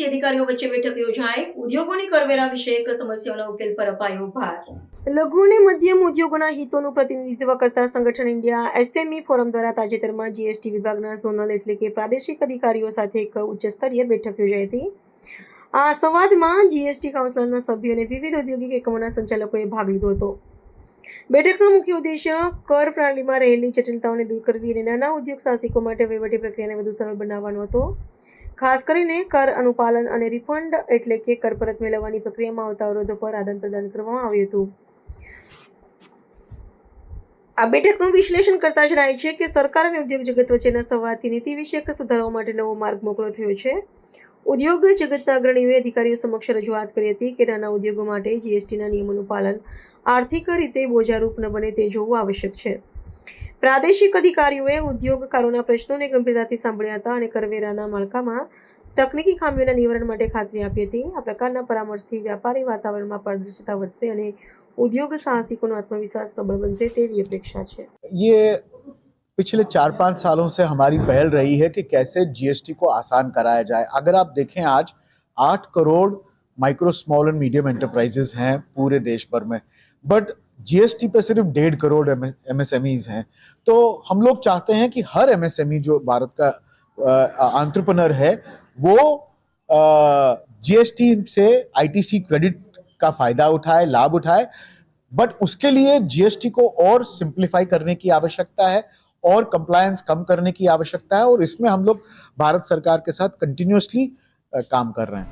GST અધિકારીઓ વચ્ચે બેઠક યોજાઈ, ઉદ્યોગોની કરવેરા વિષયક સમસ્યાઓના ઉકેલ પર અપાયો ભાર. લઘુ અને મધ્યમ ઉદ્યોગોના હિતોનું પ્રતિનિધિત્વ કરતા સંગઠન ઇન્ડિયા એસએમઈ ફોરમ દ્વારા તાજેતરમાં જીએસટી વિભાગના ઝોનલ એટલે કે પ્રાદેશિક અધિકારીઓ સાથે એક ઉચ્ચ સ્તરીય બેઠક યોજાઈ હતી. આ સંવાદમાં જીએસટી કાઉન્સિલના સભ્યો અને વિવિધ ઔદ્યોગિક એકમોના સંચાલકોએ ભાગ લીધો હતો. બેઠકનો મુખ્ય ઉદ્દેશ્ય કર પ્રણાલીમાં રહેલી જટિલતાઓને દૂર કરવી અને નાના ઉદ્યોગ સાહસિકો માટે વહીવટી પ્રક્રિયાને વધુ સરળ બનાવવાનો હતો. ખાસ કરીને કર અનુપાલન અને રિફંડ એટલે કે કર પરત મેળવવાની પ્રક્રિયામાં આવતા અવરોધો પર આદાન પ્રદાન કરવામાં આવ્યું હતું. આ બેઠકનું વિશ્લેષણ કરતા જણાય છે કે સરકાર અને ઉદ્યોગ જગત વચ્ચેના સંવાદથી નીતિ વિષયક સુધારાઓ માટે નવો માર્ગ મોકળો થયો છે. ઉદ્યોગ જગતના અગ્રણીઓએ અધિકારીઓ સમક્ષ રજૂઆત કરી હતી કે નાના ઉદ્યોગો માટે જીએસટીના નિયમોનું પાલન આર્થિક રીતે બોજારૂપ ન બને તે જોવું આવશ્યક છે. પ્રાદેશિક અધિકારીઓએ ઉદ્યોગકારોના પ્રશ્નોને ગંભીરતાથી સાંભળ્યા હતા અને કરવેરાના માળખામાં તકનીકી ખામીઓના નિવારણ માટે ખાતરી આપી હતી. આ પ્રકારના પરામર્શથી વ્યાપારી વાતાવરણમાં પારદર્શિતા વધશે અને ઉદ્યોગ સાહસિકોનો આત્મવિશ્વાસ प्रबल बनसे तेरी अपेक्षा है. ये पिछले 4-5 सालों से हमारी पहल रही है कि कैसे जीएसटी को आसान कराया जाए. अगर आप देखें आज 8 crore micro small and medium enterprises हैं पूरे देश भर में, बट जीएसटी पे सिर्फ 1.5 करोड़ एमएसएमईज हैं. तो हम लोग चाहते हैं कि हर एमएसएमई जो भारत का एंटरप्रेन्योर है वो जीएसटी से आईटीसी क्रेडिट का फायदा उठाए, लाभ उठाए, बट उसके लिए जीएसटी को और सिंप्लीफाई करने की आवश्यकता है और कंप्लायंस कम करने की आवश्यकता है और इसमें हम लोग भारत सरकार के साथ कंटिन्यूअसली काम कर रहे हैं.